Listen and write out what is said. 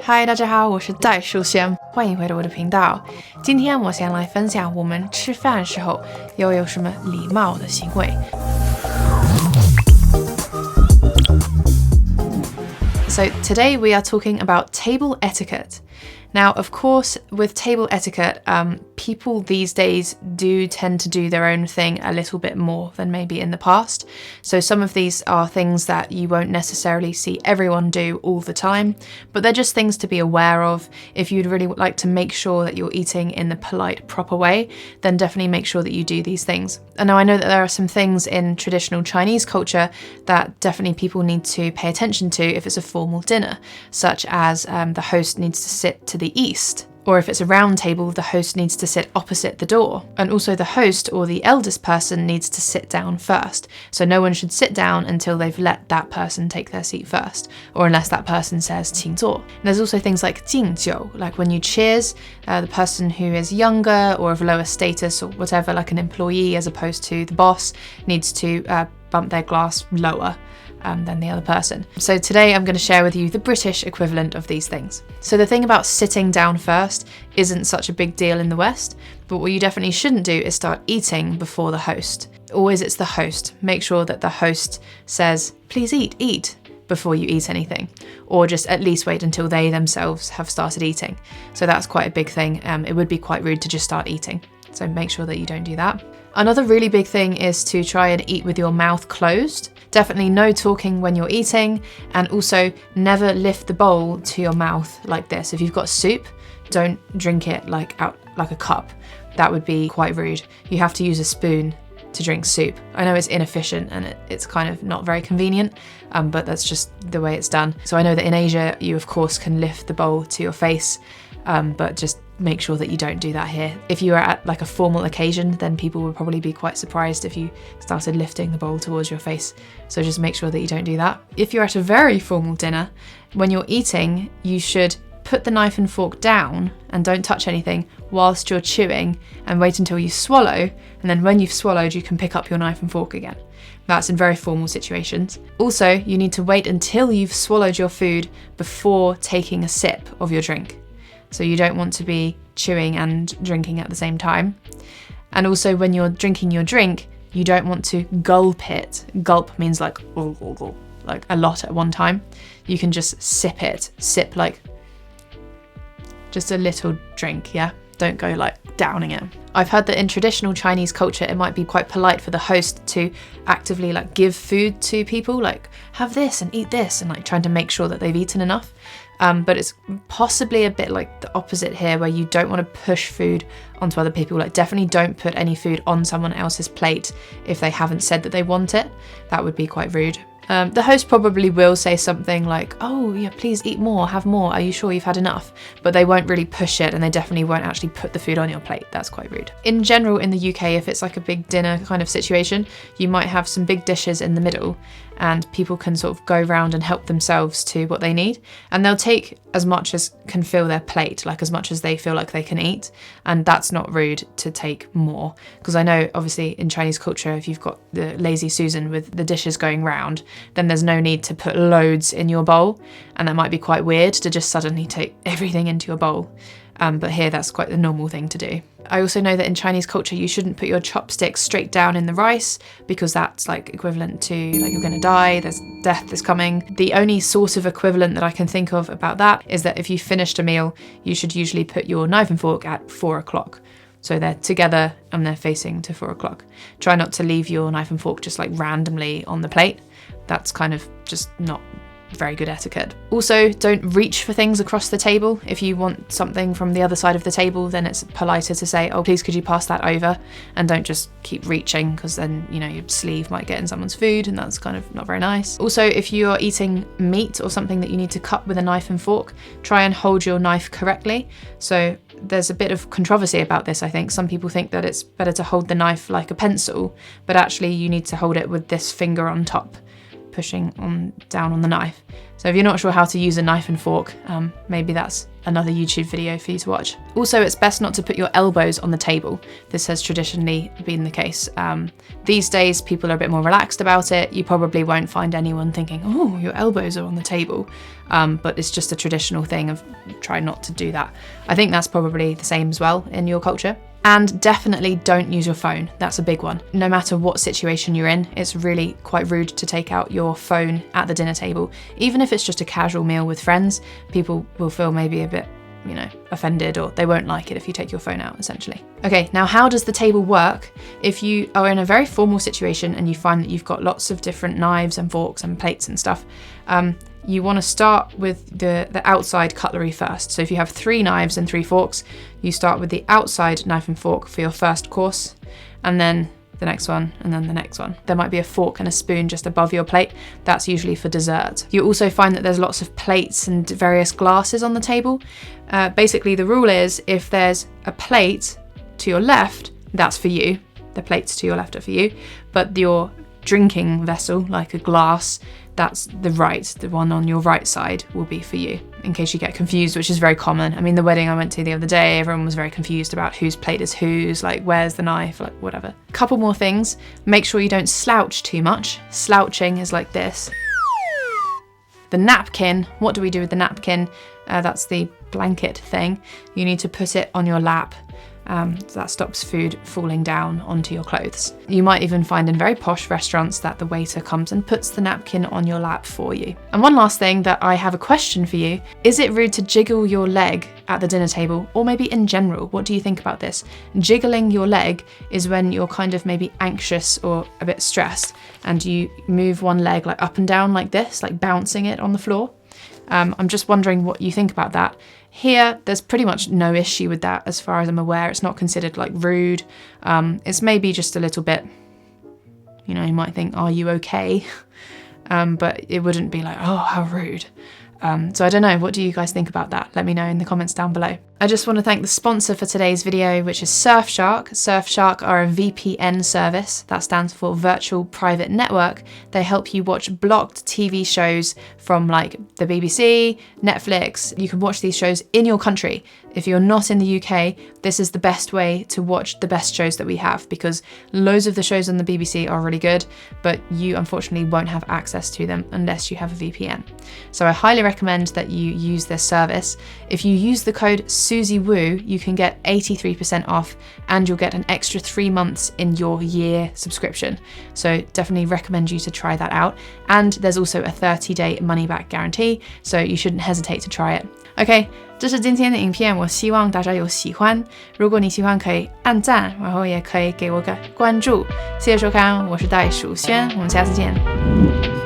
嗨，大家好，我是戴淑贤，欢迎回到我的频道。今天我想来分享我们吃饭时候要有什么礼貌的行为。So today we are talking about table etiquette. Now, of course, with table etiquette, people these days do tend to do their own thing a little bit more than maybe in the past. So some of these are things that you won't necessarily see everyone do all the time, but they're just things to be aware of. If you'd really like to make sure that you're eating in the polite, proper way, then definitely make sure that you do these things. And now I know that there are some things in traditional Chinese culture that definitely people need to pay attention to if it's a formal dinner, such as the host needs to sit to the east. Or if it's a round table, the host needs to sit opposite the door. And also the host or the eldest person needs to sit down first. So no one should sit down until they've let that person take their seat first, or unless that person says 请坐. There's also things like 敬酒, like when you cheers, the person who is younger or of lower status or whatever, like an employee as opposed to the boss, needs to bump their glass lower than the other person. So today I'm going to share with you the British equivalent of these things. So the thing about sitting down first isn't such a big deal in the West, but what you definitely shouldn't do is start eating before the host. Always it's the host. Make sure that the host says, please eat, before you eat anything, or just at least wait until they themselves have started eating. So that's quite a big thing. It would be quite rude to just start eating. So make sure that you don't do that. Another really big thing is to try and eat with your mouth closed. Definitely no talking when you're eating, and also never lift the bowl to your mouth like this. If you've got soup, don't drink it out like a cup. That would be quite rude. You have to use a spoon to drink soup. I know it's inefficient and it's kind of not very convenient, but that's just the way it's done. So I know that in Asia, you of course can lift the bowl to your face, but just make sure that you don't do that here. If you are at like a formal occasion, then people would probably be quite surprised if you started lifting the bowl towards your face. So just make sure that you don't do that. If you're at a very formal dinner, when you're eating, you should put the knife and fork down and don't touch anything whilst you're chewing, and wait until you swallow, and then when you've swallowed you can pick up your knife and fork again. That's in very formal situations. Also, you need to wait until you've swallowed your food before taking a sip of your drink. So you don't want to be chewing and drinking at the same time. And also when you're drinking your drink, you don't want to gulp it. Gulp means like a lot at one time. You can just sip it. Sip like just a little drink, yeah? Don't go like downing it. I've heard that in traditional Chinese culture, it might be quite polite for the host to actively like give food to people, like have this and eat this, and like trying to make sure that they've eaten enough. But it's possibly a bit like the opposite here, where you don't want to push food onto other people. Like definitely don't put any food on someone else's plate if they haven't said that they want it. That would be quite rude. The host probably will say something like, oh yeah, please eat more, have more, are you sure you've had enough? But they won't really push it, and they definitely won't actually put the food on your plate. That's quite rude. In general in the UK, if it's like a big dinner kind of situation, you might have some big dishes in the middle, and people can sort of go around and help themselves to what they need. And they'll take as much as can fill their plate, like as much as they feel like they can eat. And that's not rude to take more. Because I know obviously in Chinese culture, if you've got the lazy Susan with the dishes going round, then there's no need to put loads in your bowl. And that might be quite weird to just suddenly take everything into your bowl. But here that's quite the normal thing to do. I also know that in Chinese culture you shouldn't put your chopsticks straight down in the rice, because that's like equivalent to like you're gonna die, there's death is coming. The only sort of equivalent that I can think of about that is that if you finished a meal, you should usually put your knife and fork at 4 o'clock. So they're together and they're facing to 4 o'clock. Try not to leave your knife and fork just like randomly on the plate. That's kind of just not very good etiquette. Also, don't reach for things across the table. If you want something from the other side of the table, then it's politer to say, oh, please could you pass that over? And don't just keep reaching, because then, you know, your sleeve might get in someone's food, and that's kind of not very nice. Also, if you are eating meat or something that you need to cut with a knife and fork, try and hold your knife correctly. So there's a bit of controversy about this, I think. Some people think that it's better to hold the knife like a pencil, but actually you need to hold it with this finger on top, pushing down on the knife. So if you're not sure how to use a knife and fork, maybe that's another YouTube video for you to watch. Also, it's best not to put your elbows on the table. This has traditionally been the case. These days, people are a bit more relaxed about it. You probably won't find anyone thinking, oh, your elbows are on the table. But it's just a traditional thing of try not to do that. I think that's probably the same as well in your culture. And definitely don't use your phone. That's a big one. No matter what situation you're in, it's really quite rude to take out your phone at the dinner table. Even if it's just a casual meal with friends, people will feel maybe a bit, offended, or they won't like it if you take your phone out, essentially. Okay, now how does the table work if you are in a very formal situation and you find that you've got lots of different knives and forks and plates and stuff? You want to start with the outside cutlery first. So if you have 3 knives and 3 forks, you start with the outside knife and fork for your first course, and then the next one, and then the next one. There might be a fork and a spoon just above your plate. That's usually for dessert. You also find that there's lots of plates and various glasses on the table. Basically, the rule is if there's a plate to your left, that's for you. The plates to your left are for you. But your drinking vessel, like a glass, that's the one on your right side will be for you, in case you get confused, which is very common. I mean, the wedding I went to the other day, everyone was very confused about whose plate is whose, like where's the knife, like whatever. Couple more things, make sure you don't slouch too much. Slouching is like this. The napkin, what do we do with the napkin? That's the blanket thing. You need to put it on your lap. So that stops food falling down onto your clothes. You might even find in very posh restaurants that the waiter comes and puts the napkin on your lap for you. And one last thing that I have a question for you. Is it rude to jiggle your leg at the dinner table, or maybe in general? What do you think about this? Jiggling your leg is when you're kind of maybe anxious or a bit stressed and you move one leg like up and down like this, like bouncing it on the floor. I'm just wondering what you think about that. Here, there's pretty much no issue with that as far as I'm aware. It's not considered like rude. It's maybe just a little bit, you might think, are you okay? But it wouldn't be like, oh, how rude. So I don't know, what do you guys think about that? Let me know in the comments down below. I just want to thank the sponsor for today's video, which is Surfshark. Surfshark are a VPN service, that stands for Virtual Private Network. They help you watch blocked TV shows from like the BBC, Netflix. You can watch these shows in your country. If you're not in the UK, this is the best way to watch the best shows that we have, because loads of the shows on the BBC are really good, but you unfortunately won't have access to them unless you have a VPN. So I highly recommend that you use this service. If you use the code SusieWoo, you can get 83% off, and you'll get an extra 3 months in your year subscription. So definitely recommend you to try that out. And there's also a 30-day money-back guarantee, so you shouldn't hesitate to try it. Okay, 这是今天的影片，我希望大家有喜欢。如果你喜欢，可以按赞，然后也可以给我个关注。谢谢收看，我是袋鼠轩，我们下次见。